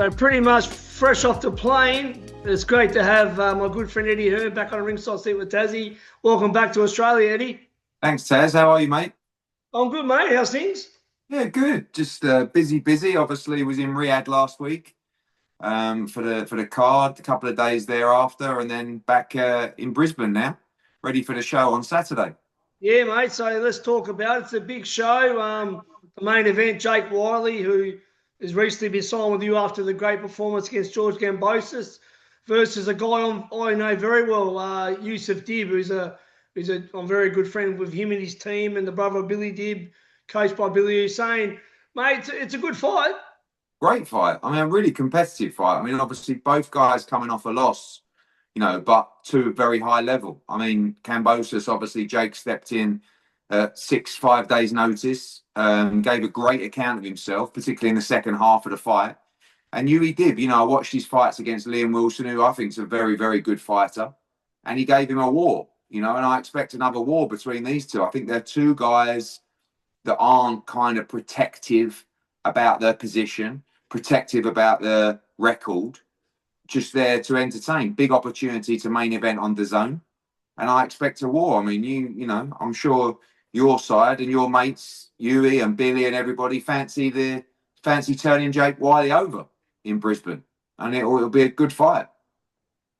So pretty much fresh off the plane, it's great to have my good friend Eddie Hearn back on a ringside seat with Tassie. Welcome back to Australia, Eddie. Thanks, Taz. How are you, mate? I'm good, mate. How's things? Yeah, good. Just busy. Obviously, was in Riyadh last week for the card. A couple of days thereafter, and then back in Brisbane now, ready for the show on Saturday. Yeah, mate. So let's talk about it. It's a big show. The main event, Jake Wyllie, who has recently been signed with you after the great performance against George Gambosis, versus a guy I know very well, Youssef Dib, who's I'm very good friend with him and his team, and the brother of Billy Dib, coached by Billy Hussein. Mate, it's a good fight. Great fight. I mean, a really competitive fight. I mean, obviously, both guys coming off a loss, but to a very high level. I mean, Cambosis, obviously, Jake stepped in 5 days notice, gave a great account of himself, particularly in the second half of the fight. And Yui Dib, I watched his fights against Liam Wilson, who I think is a very, very good fighter. And he gave him a war, and I expect another war between these two. I think they're two guys that aren't kind of protective about their position, protective about their record, just there to entertain. Big opportunity to main event on the zone. And I expect a war. I mean, I'm sure your side and your mates, Yui and Billy and everybody, fancy turning Jake Wyllie over in Brisbane. And it'll be a good fight.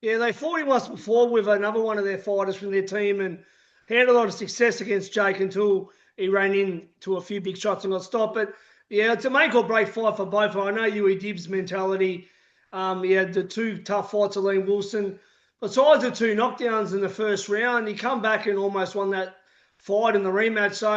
Yeah, they fought him once before with another one of their fighters from their team, and he had a lot of success against Jake until he ran into a few big shots and got stopped. But yeah, it's a make or break fight for both. I know Yui Dib's mentality. He had the two tough fights of Liam Wilson. Besides the two knockdowns in the first round, he come back and almost won that fight in the rematch. So,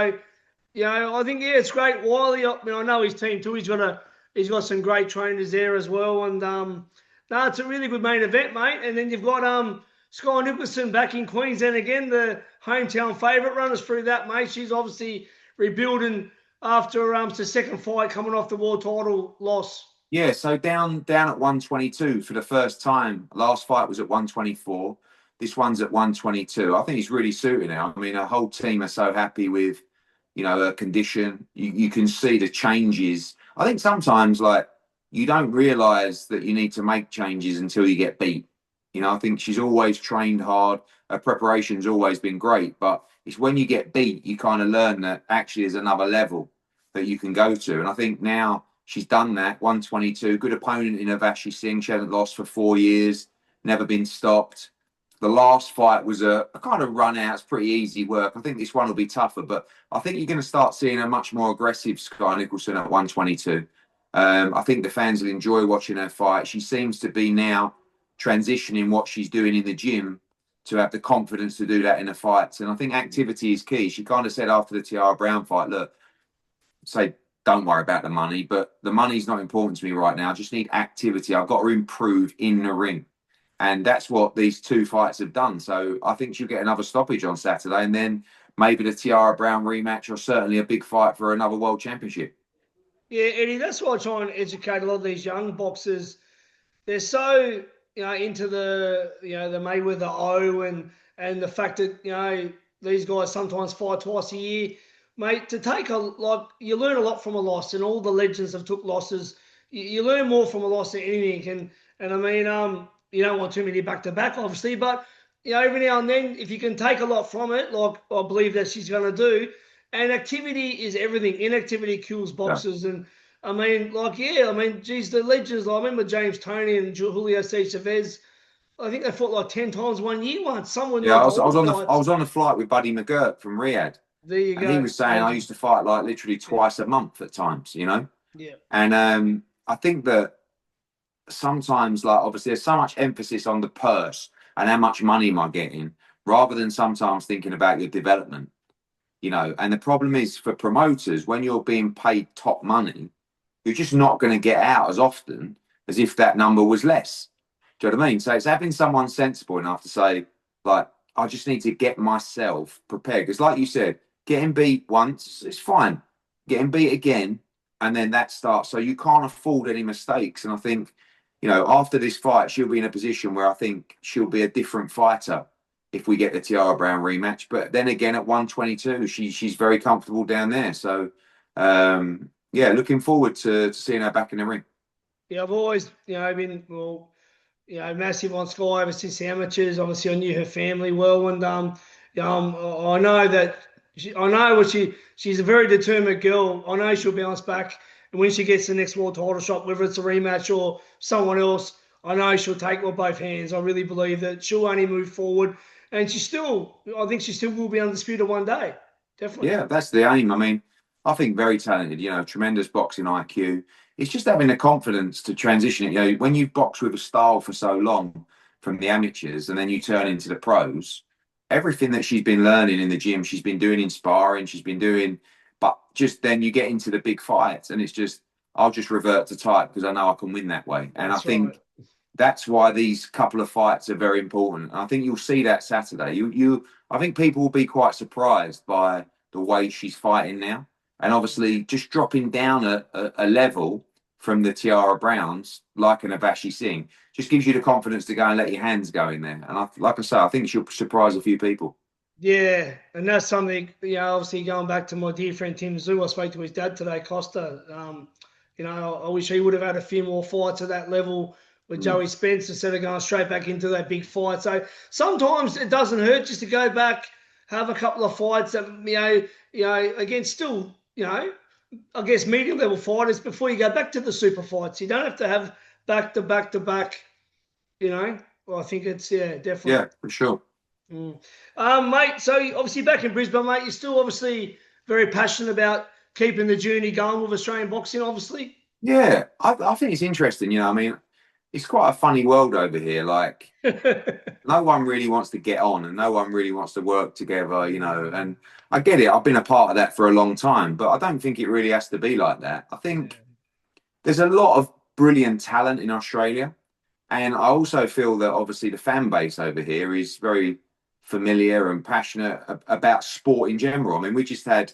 I think, it's great. Wyllie, I know his team too. He's got some great trainers there as well. And no, it's a really good main event, mate. And then you've got Sky Nicholson back in Queensland again, the hometown favourite. Run us through that, mate. She's obviously rebuilding after the second fight coming off the world title loss. Yeah, so down at 122 for the first time. Last fight was at 124. This one's at 122. I think he's really suiting her. I mean, her whole team are so happy with, her condition. You can see the changes. I think sometimes, you don't realise that you need to make changes until you get beat. I think she's always trained hard. Her preparation's always been great. But it's when you get beat, you kind of learn that actually there's another level that you can go to. And I think now she's done that. 122, good opponent in Avashi Singh. She hasn't lost for 4 years, never been stopped. The last fight was a kind of run out. It's pretty easy work. I think this one will be tougher, but I think you're going to start seeing a much more aggressive Sky Nicholson at 122. I think the fans will enjoy watching her fight. She seems to be now transitioning what she's doing in the gym to have the confidence to do that in the fights. And I think activity is key. She kind of said after the Tiara Brown fight, look, don't worry about the money, but the money's not important to me right now. I just need activity. I've got to improve in the ring. And that's what these two fights have done. So I think she'll get another stoppage on Saturday, and then maybe the Tiara Brown rematch, or certainly a big fight for another world championship. Yeah, Eddie, that's why I try and educate a lot of these young boxers. They're so, into the Mayweather O and the fact that, these guys sometimes fight twice a year. Mate, to take you learn a lot from a loss, and all the legends have took losses. You learn more from a loss than anything. And I mean, you don't want too many back-to-back, obviously, but, every now and then, if you can take a lot from it, like I believe that she's going to do, and activity is everything. Inactivity kills boxers. Yeah. And I mean, geez, the legends, I remember James Toney and Julio Chavez. I think they fought 10 times 1 year once. Someone I was on the flight with Buddy McGirt from Riyadh. There you go. And he was saying I used to fight literally twice a month at times, Yeah. And I think that sometimes, obviously, there's so much emphasis on the purse and how much money am I getting, rather than sometimes thinking about your development, And the problem is for promoters, when you're being paid top money, you're just not going to get out as often as if that number was less. Do you know what I mean? So it's having someone sensible enough to say, I just need to get myself prepared. Because like you said, getting beat once, it's fine. Getting beat again, and then that starts. So you can't afford any mistakes. And I think, after this fight, she'll be in a position where I think she'll be a different fighter if we get the Tiara Brown rematch. But then again, at 122, she's very comfortable down there. So, looking forward to seeing her back in the ring. Yeah, I've always, been, well, massive on Sky ever since the amateurs. Obviously, I knew her family well, and I know that I know she's a very determined girl. I know she'll bounce back, and when she gets the next world title shot, whether it's a rematch or someone else, I know she'll take it with both hands. I really believe that she'll only move forward, and I think she still will be undisputed one day. Definitely. Yeah, that's the aim. I mean, I think very talented, tremendous boxing IQ. It's just having the confidence to transition it. When you box with a style for so long from the amateurs and then you turn into the pros, everything that she's been learning in the gym, she's been doing in sparring, she's been doing, but just then you get into the big fights and it's just, I'll just revert to type because I know I can win that way. And I That's right. think that's why these couple of fights are very important. And I think you'll see that Saturday. I think people will be quite surprised by the way she's fighting now. And obviously, just dropping down a level from the Tiara Browns, like an Avashi Singh, just gives you the confidence to go and let your hands go in there. And like I say, I think she'll surprise a few people. Yeah, and that's something, obviously going back to my dear friend Tim Zhu, I spoke to his dad today, Costa. I wish he would have had a few more fights at that level with Mm. Joey Spence instead of going straight back into that big fight. So sometimes it doesn't hurt just to go back, have a couple of fights that, against still, I guess medium level fighters before you go back to the super fights. You don't have to have back to back to back, Well, I think it's, definitely. Yeah, for sure. Mate, so obviously back in Brisbane, mate, you're still obviously very passionate about keeping the journey going with Australian boxing, obviously. Yeah, I think it's interesting. I mean, it's quite a funny world over here. Like, no one really wants to get on and no one really wants to work together. And I get it. I've been a part of that for a long time, but I don't think it really has to be like that. I think there's a lot of brilliant talent in Australia. And I also feel that obviously the fan base over here is very familiar and passionate about sport in general. I mean, we just had,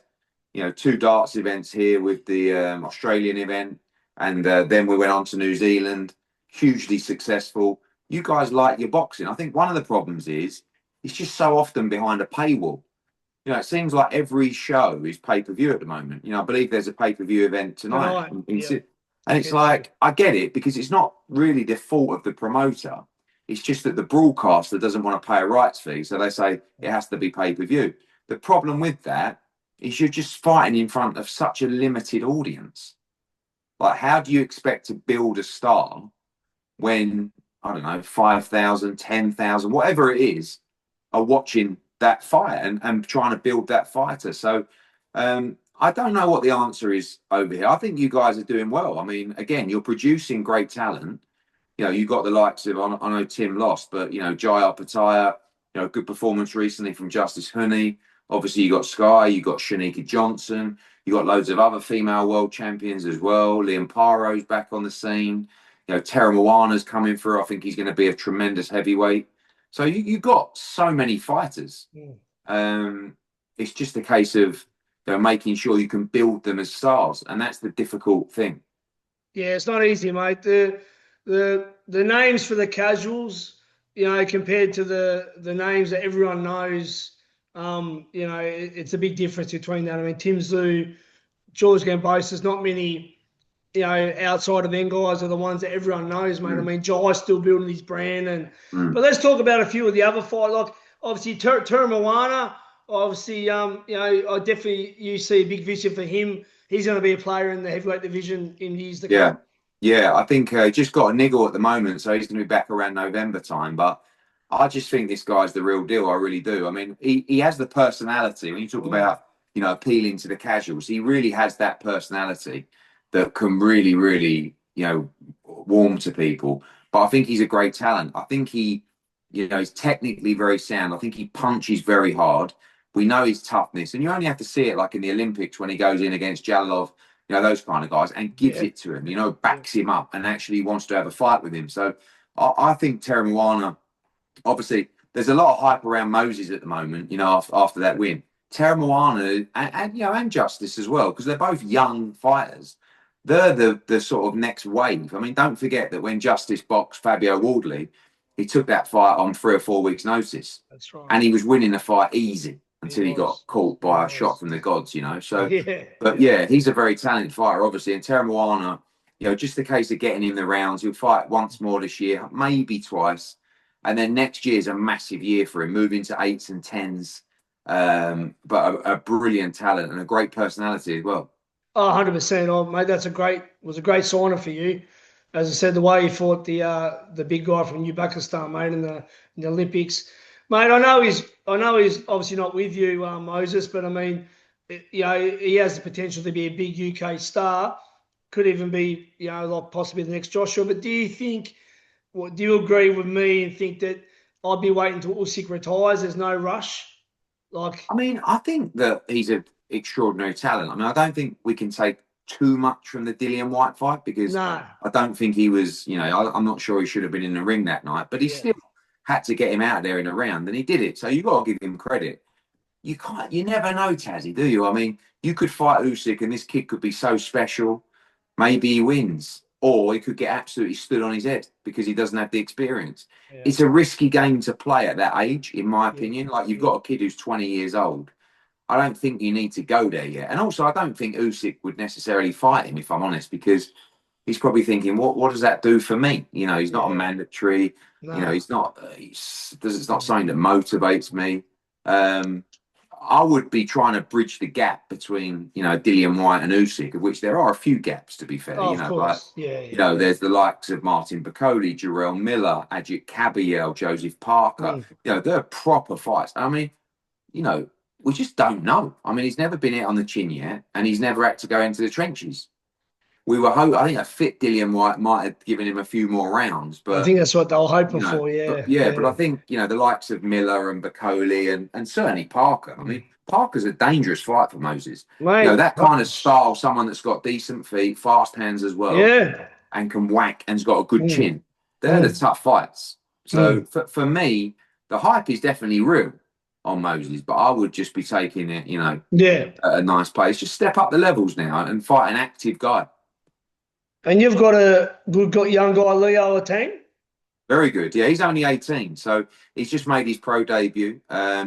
two darts events here with the Australian event, and then we went on to New Zealand, hugely successful. You guys like your boxing. I think one of the problems is it's just so often behind a paywall. It seems like every show is pay-per-view at the moment. I believe there's a pay-per-view event tonight Tonight, yeah. and it's like, I get it because it's not really the fault of the promoter. It's just that the broadcaster doesn't want to pay a rights fee. So they say it has to be pay-per-view. The problem with that is you're just fighting in front of such a limited audience. Like, how do you expect to build a star when, I don't know, 5,000, 10,000, whatever it is, are watching that fight and trying to build that fighter? So I don't know what the answer is over here. I think you guys are doing well. I mean, again, you're producing great talent. You've got the likes of, I know Tim lost, but, Jaya Pataya, good performance recently from Justice Honey. Obviously, you got Sky, you got Shanika Johnson, you got loads of other female world champions as well. Liam Paro's back on the scene. Teremoana's coming through. I think he's going to be a tremendous heavyweight. So you've got so many fighters. It's just a case of making sure you can build them as stars, and that's the difficult thing. Yeah, it's not easy, mate. The names for the casuals, compared to the names that everyone knows, it's a big difference between that. I mean, Tim Zhu, George Gamboa, there's not many, outside of them guys are the ones that everyone knows, mate. I mean, Jai's still building his brand, but let's talk about a few of the other fighters. Like obviously Teremoana, obviously, I definitely you see a big vision for him. He's going to be a player in the heavyweight division in years to come. Yeah, I think just got a niggle at the moment, so he's going to be back around November time. But I just think this guy's the real deal. I really do. I mean, he has the personality. When you talk about, appealing to the casuals, he really has that personality that can really, really, warm to people. But I think he's a great talent. I think he's technically very sound. I think he punches very hard. We know his toughness, and you only have to see it like in the Olympics when he goes in against Jalilov, those kind of guys, and gives it to him, backs him up and actually wants to have a fight with him. So I think Teremoana, obviously, there's a lot of hype around Moses at the moment, after that win. Teremoana and Justice as well, because they're both young fighters. They're the sort of next wave. I mean, don't forget that when Justice boxed Fabio Wardley, he took that fight on 3 or 4 weeks' notice. That's right. And he was winning the fight easy until he got caught by a shot from the gods, So, but yeah, he's a very talented fighter, obviously. And Teremoana, just a case of getting in the rounds. He'll fight once more this year, maybe twice. And then next year is a massive year for him, moving to 8s and 10s. But a brilliant talent and a great personality as well. Oh, 100%. Oh, mate, was a great signing for you. As I said, the way he fought the big guy from Uzbekistan, mate, in the Olympics, mate. I know he's obviously not with you, Moses, but I mean, he has the potential to be a big UK star. Could even be, like possibly the next Joshua. But do you agree with me and think that I'd be waiting until Usyk retires? There's no rush. I mean, I think that he's an extraordinary talent. I mean, I don't think we can take too much from the Dillian White fight because No. I don't think he was, I'm not sure he should have been in the ring that night, but he still had to get him out there in a round and he did it. So you got to give him credit. You never know, Tazzy, do you? I mean, you could fight Usyk and this kid could be so special. Maybe he wins, or he could get absolutely stood on his head because he doesn't have the experience. Yeah. It's a risky game to play at that age, in my opinion. Like, you've got a kid who's 20 years old. I don't think you need to go there yet. And also, I don't think Usyk would necessarily fight him, if I'm honest, because he's probably thinking, what does that do for me? He's not a mandatory. No. It's not something that motivates me. I would be trying to bridge the gap between, Dillian White and Usyk, of which there are a few gaps, to be fair. Oh, of course. Like, there's the likes of Martin Bakoli, Jarrell Miller, Ajit Kabayel, Joseph Parker. They're proper fights. I mean, we just don't know. I mean, he's never been hit on the chin yet, and he's never had to go into the trenches. I think a fit Dillian White might have given him a few more rounds, but I think that's what they were hoping for. But I think the likes of Miller and Bakoli and certainly Parker. I mean, Parker's a dangerous fight for Moses. Mate, that kind of style, someone that's got decent feet, fast hands as well, and can whack and's got a good chin. They're the tough fights. So for me, the hype is definitely real on Moses, but I would just be taking it, at a nice pace. Just step up the levels now and fight an active guy. And you've got a good young guy, Leo Atang? Very good. Yeah, he's only 18, so he's just made his pro debut.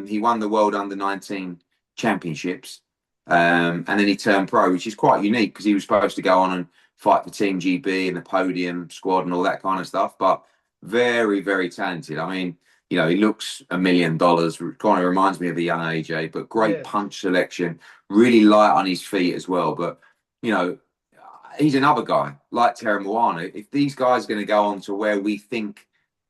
He won the World Under-19 Championships, and then he turned pro, which is quite unique because he was supposed to go on and fight for Team GB and the podium squad and all that kind of stuff, but very, very talented. I mean, he looks $1 million. Kind of reminds me of a young AJ, but great punch selection, really light on his feet as well. But, he's another guy like Teremoana. If these guys are going to go on to where we think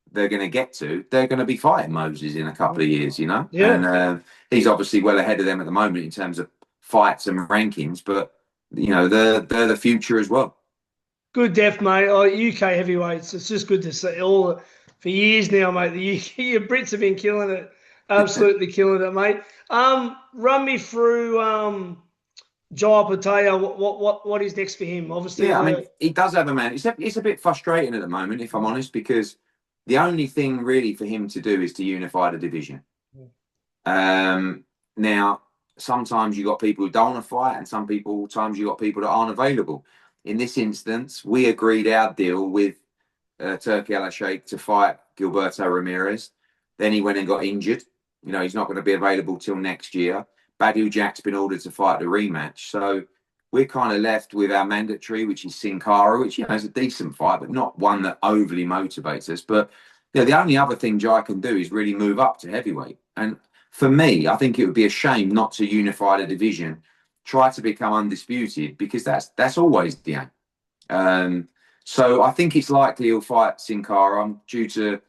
they're going to get to, they're going to be fighting Moses in a couple of years, Yeah. And he's obviously well ahead of them at the moment in terms of fights and rankings, but, they're the future as well. Good depth, mate. UK heavyweights. It's just good to see for years now, mate. The Brits have been killing it. Absolutely killing it, mate. Run me through Jai Patea, what is next for him? Obviously, I mean, he does have a man. It's a bit frustrating at the moment, if I'm honest, because the only thing really for him to do is to unify the division. Now, sometimes you got people who don't want to fight, and sometimes you got people that aren't available. In this instance, we agreed our deal with Turki Al-Sheikh to fight Gilberto Ramirez. Then he went and got injured. He's not going to be available till next year. Badou Jack's been ordered to fight the rematch. So we're kind of left with our mandatory, which is Sin Cara, which, is a decent fight, but not one that overly motivates us. But the only other thing Jai can do is really move up to heavyweight. And for me, I think it would be a shame not to unify the division, try to become undisputed, because that's always the aim. So I think it's likely he'll fight Sin Cara. I'm due to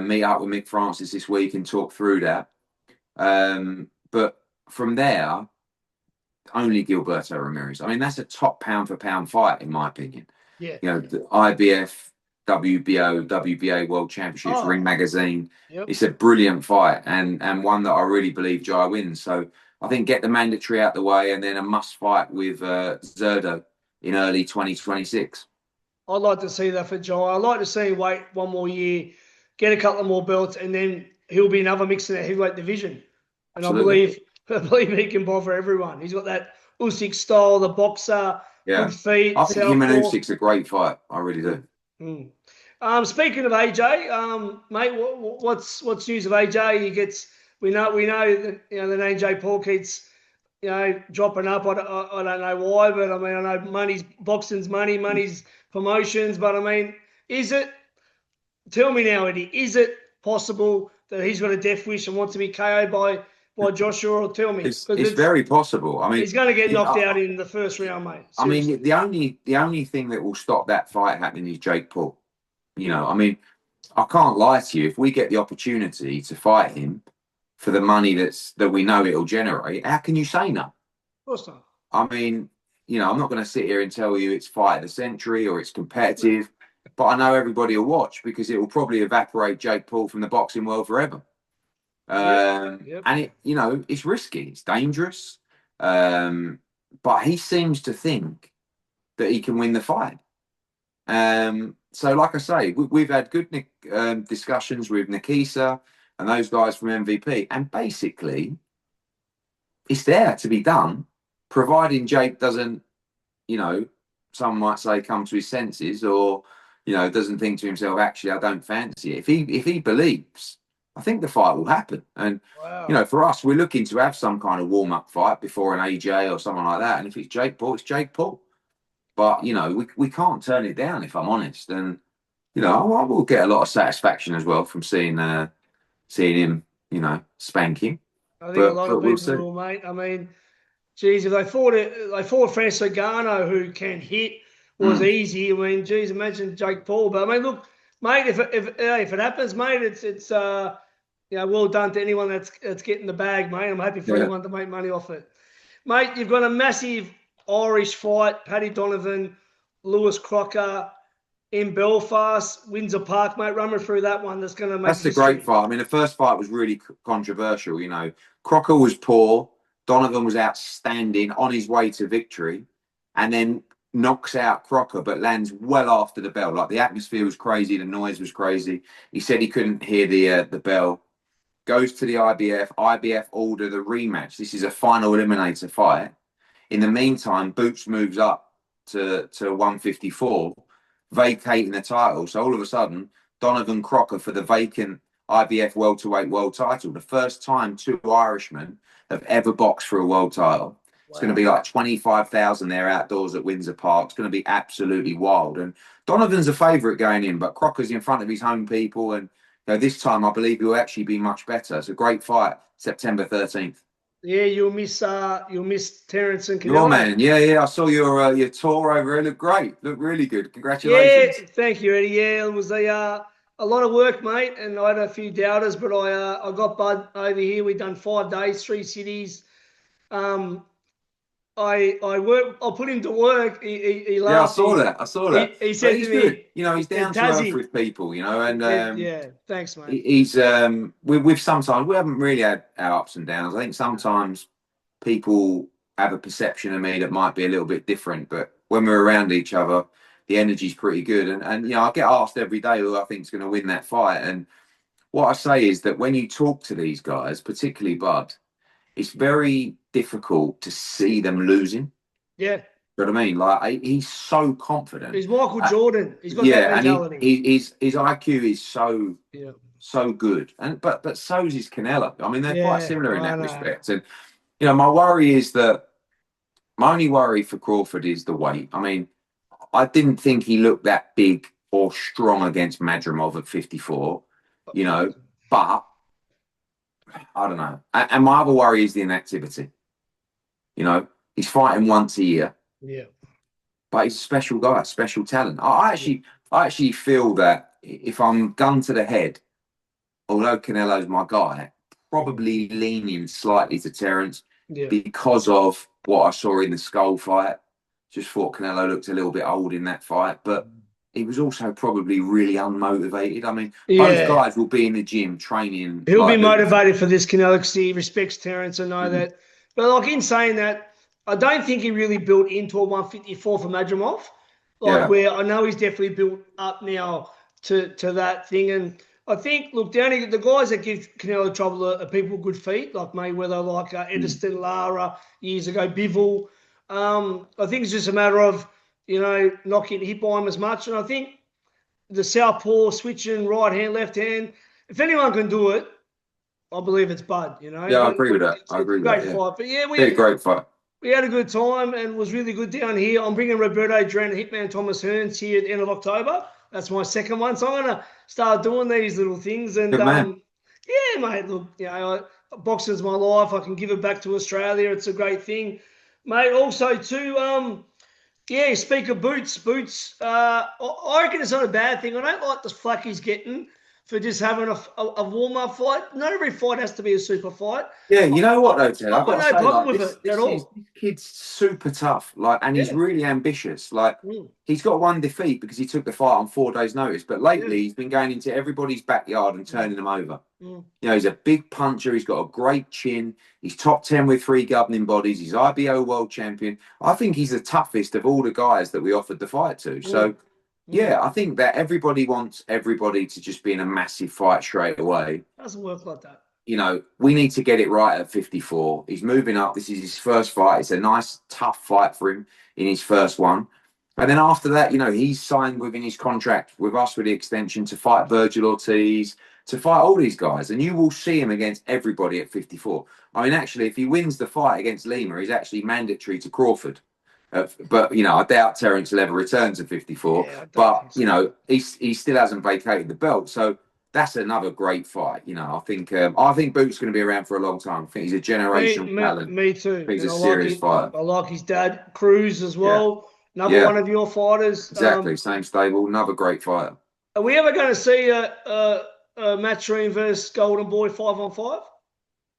meet up with Mick Francis this week and talk through that. But from there, only Gilberto Ramirez. I mean, that's a top pound-for-pound fight, in my opinion. Yeah. The IBF, WBO, WBA World Championships, Ring Magazine. Yep. It's a brilliant fight and one that I really believe Jai wins. So I think get the mandatory out the way and then a must fight with Zerdo in early 2026. I'd like to see that for Jai. I'd like to see him wait one more year, get a couple of more belts, and then he'll be another mix in that heavyweight division. And Absolutely. I believe he can bother everyone. He's got that Usyk style, the boxer, good feet. I think him and Usyk's a great fight. I really do. Speaking of AJ, mate, what's news of AJ? We know that the name Jay Paul keeps dropping up. I don't know why, but I mean, I know boxing's money's promotions, but I mean, tell me now, Eddie, is it possible that he's got a death wish and wants to be KO'd by Joshua? Or tell me, It's very possible. I mean, he's going to get knocked out in the first round, mate. Seriously. I mean, the only thing that will stop that fight happening is Jake Paul. I mean, I can't lie to you. If we get the opportunity to fight him for the money that we know it'll generate, how can you say no? Of course not. I mean, I'm not going to sit here and tell you it's fight of the century or it's competitive, but I know everybody will watch because it will probably evaporate Jake Paul from the boxing world forever. Yep. And it's risky, it's dangerous, but he seems to think that he can win the fight. So, like I say, we've had good discussions with Nikisa and those guys from MVP, and basically, it's there to be done, providing Jake doesn't, some might say, come to his senses, or doesn't think to himself, actually, I don't fancy it. If he believes, I think the fight will happen. And wow. For us, we're looking to have some kind of warm-up fight before an AJ or someone like that. And if it's Jake Paul, it's Jake Paul. But we can't turn it down, if I'm honest. And I will get a lot of satisfaction as well from seeing him, spanking. I think a lot of people will, mate. I mean, geez, if they fought Francis Ngannou, who can hit, was easy. I mean, geez, imagine Jake Paul. But I mean, look, mate, if it happens, mate, it's well done to anyone that's getting the bag, mate. I'm happy for anyone to make money off it, mate. You've got a massive Irish fight, Paddy Donovan, Lewis Crocker in Belfast, Windsor Park, mate. Run me through that one. That's going to make. That's a great fight. I mean, the first fight was really controversial. Crocker was poor. Donovan was outstanding, on his way to victory, and then knocks out Crocker, but lands well after the bell. Like, the atmosphere was crazy, the noise was crazy. He said he couldn't hear the bell. Goes to the IBF. IBF order the rematch. This is a final eliminator fight. In the meantime, Boots moves up to 154, vacating the title. So all of a sudden, Donovan Crocker for the vacant IBF welterweight world title. The first time two Irishmen have ever boxed for a world title. It's going to be like 25,000 there outdoors at Windsor Park. It's going to be absolutely wild. And Donovan's a favourite going in, but Crocker's in front of his home people. And this time, I believe he'll actually be much better. It's a great fight, September 13th. Yeah, you'll miss Terence and Canelo. Your man, yeah. I saw your tour over here. Looked great. Looked really good. Congratulations. Yeah, thank you, Eddie. Yeah, it was a lot of work, mate, and I had a few doubters, but I got Bud over here. We've done 5 days, 3 cities. I put him to work. He laughed. Yeah, I saw that. He said to me, good. He's down to earth with people, and yeah, thanks, mate. He's we've sometimes, we haven't really had our ups and downs. I think sometimes people have a perception of me that might be a little bit different, but when we're around each other, the energy's pretty good. And I get asked every day who I think is going to win that fight. And what I say is that when you talk to these guys, particularly Bud, it's very difficult to see them losing. Yeah. You know what I mean? Like, he's so confident. He's Michael Jordan. He's got that mentality. And his IQ is so good. But so is his Canelo. I mean, they're quite similar in that respect. And my worry is that my only worry for Crawford is the weight. I mean, I didn't think he looked that big or strong against Madrimov at 54, but I don't know. And my other worry is the inactivity. He's fighting once a year. Yeah. But he's a special guy, special talent. I actually feel that if I'm gun to the head, although Canelo's my guy, probably leaning slightly to Terence because of what I saw in the Skull fight. Just thought Canelo looked a little bit old in that fight, but he was also probably really unmotivated. I mean, both guys will be in the gym training. He'll be motivated for this, Canelo, because he respects Terence. I know that. But in saying that, I don't think he really built into a 154 for Madrimov. Where I know he's definitely built up now to that thing. And I think, look, the guys that give Canelo trouble are people with good feet, like Mayweather, like Ediston, Lara, years ago, Bivol. I think it's just a matter of, not getting hit by him as much. And I think the southpaw switching right hand, left hand, if anyone can do it, I believe it's Bud. You know. Yeah, I But agree with that. it's, I it's a agree with great that. Yeah, fight. But yeah, be a great fight. we had a good time and it was really good down here. I'm bringing Roberto Duran and Hitman Thomas Hearns here at the end of October. That's my second one. So I'm going to start doing these little things. And Good man. yeah, mate, look, boxing's my life. I can give it back to Australia. It's a great thing. Mate, also too, yeah, speak of boots. I reckon it's not a bad thing. I don't like the flack he's getting for just having a warm-up fight. Not every fight has to be a super fight. Yeah, you know what though, Ted? I've I've got got to no say, problem like with this, it at all. this kid's super tough, like, and he's Yeah. really ambitious. Like, Mm. he's got one defeat because he took the fight on 4 days' notice. But lately, Yeah. he's been going into everybody's backyard and turning them over. Mm. You know, he's a big puncher. He's got a great chin. He's top 10 with 3 governing bodies. He's IBO world champion. I think he's the toughest of all the guys that we offered the fight to. So, yeah, I think that everybody wants everybody to just be in a massive fight straight away. Doesn't work like that. You know, we need to get it right at 54. He's moving up. This is his first fight. It's a nice, tough fight for him in his first one. And then after that, you know, he's signed within his contract with us with the extension to fight Virgil Ortiz, to fight all these guys. And you will see him against everybody at 54. I mean, actually, if he wins the fight against Lima, he's actually mandatory to Crawford. But, you know, I doubt Terence will ever return to 54. Yeah, but, you know, he still hasn't vacated the belt. So that's another great fight. You know, I think Boot's going to be around for a long time. I think he's a generational talent. Me too. He's a serious fighter. I like his dad, Cruz, as well. Another one of your fighters. Exactly. Same stable. Another great fighter. Are we ever going to see a Matchroom versus Golden Boy 5-on-5?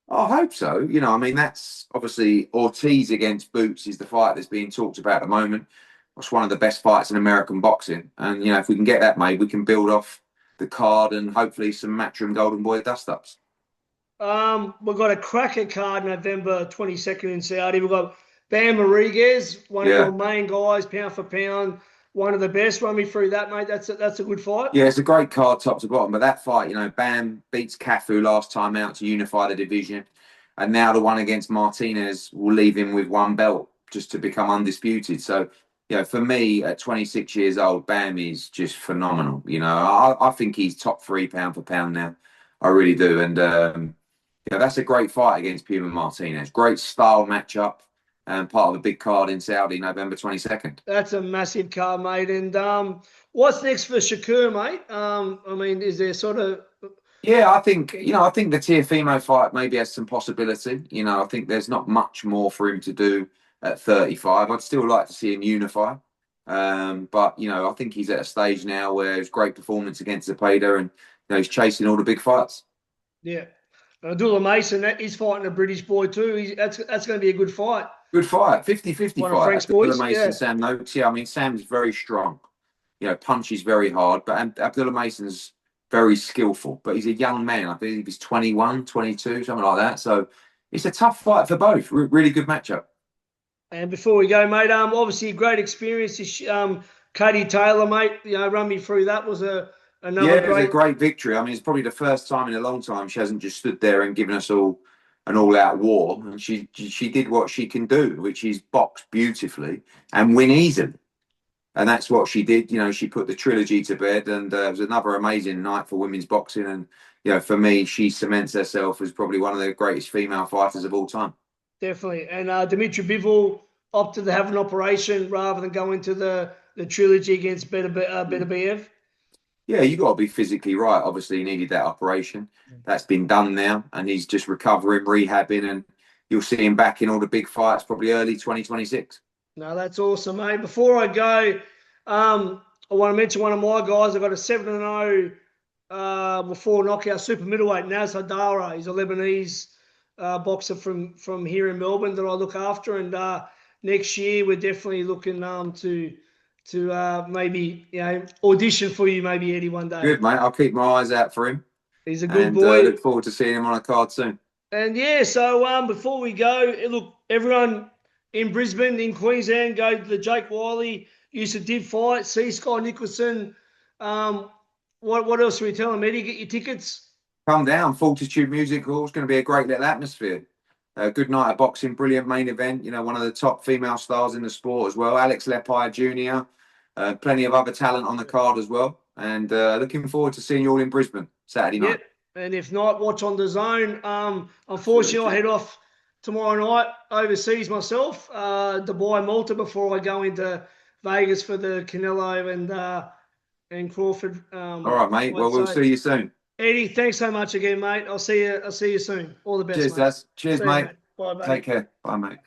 I hope so. You know, I mean, that's obviously Ortiz against Boots is the fight that's being talked about at the moment. It's one of the best fights in American boxing. And, you know, if we can get that made, we can build off the card and hopefully some Matchroom Golden Boy dust-ups. We've got a cracker card November 22nd in Saudi. We've got Bam Rodriquez, one of your main guys, pound for pound, one of the best. Run me through that, mate. That's a good fight. Yeah, it's a great card top to bottom. But that fight, you know, Bam beats Cafu last time out to unify the division. And now the one against Martinez will leave him with one belt just to become undisputed. So, you know, for me, at 26 years old, Bam is just phenomenal. You know, I think he's top 3 pound for pound now. I really do. And, you know, that's a great fight against Puma Martinez. Great style matchup. And part of a big card in Saudi, November 22nd. That's a massive card, mate. And what's next for Shakur, mate? I mean, is there sort of... Yeah, I think the Teofimo fight maybe has some possibility. You know, I think there's not much more for him to do at 35. I'd still like to see him unify. But, you know, I think he's at a stage now where it's great performance against Zepeda and, you know, he's chasing all the big fights. Yeah. Abdullah Mason, he's fighting a British boy too. That's going to be a good fight. Good fight, 50-50 One fight. of Frank's boys, Mason, Sam Noakes. Yeah, I mean, Sam's very strong. You know, punches very hard. But Abdullah Mason's very skillful. But he's a young man. I believe he's 21, 22, something like that. So it's a tough fight for both. Really good matchup. And before we go, mate, obviously a great experience. Katie Taylor, mate, you know, run me through that. Was it was a great victory. I mean, it's probably the first time in a long time she hasn't just stood there and given us all an all-out war. And she did what she can do, which is box beautifully and win easily. And that's what she did. You know, she put the trilogy to bed, and it was another amazing night for women's boxing. And, you know, for me, she cements herself as probably one of the greatest female fighters of all time. Definitely. And Dimitri Bivol opted to have an operation rather than go into the trilogy against Beterbiev. Yeah, you got to be physically right. Obviously, he needed that operation. That's been done now, and he's just recovering, rehabbing, and you'll see him back in all the big fights probably early 2026. No, that's awesome, mate. Before I go, I want to mention one of my guys. I got a 7-0 before knockout super middleweight, Naz Hadara. He's a Lebanese boxer from here in Melbourne that I look after, and next year we're definitely looking to maybe, you know, audition for you, maybe, Eddie, one day. Good, mate. I'll keep my eyes out for him. He's a good boy. Look forward to seeing him on a card soon. And yeah, so before we go, look, everyone in Brisbane, in Queensland, go to the Jake Wyllie Youssef did fight. See Sky Nicholson. What else are we telling them, Eddie? Get your tickets. Come down, Fortitude Music Hall. It's going to be a great little atmosphere. Good night of boxing, brilliant main event. You know, one of the top female stars in the sport as well. Alex Lepai Jr. Plenty of other talent on the card as well. And looking forward to seeing you all in Brisbane Saturday night. And if not, watch on the Zone. Unfortunately, I head off tomorrow night overseas myself, Dubai, Malta, before I go into Vegas for the Canelo and Crawford. All right, mate. Well, we'll see you soon. Eddie, thanks so much again, mate. I'll see you soon. All the best, Cheers, mate. Cheers, See mate. You, mate. Bye, mate. Take care. Bye, mate.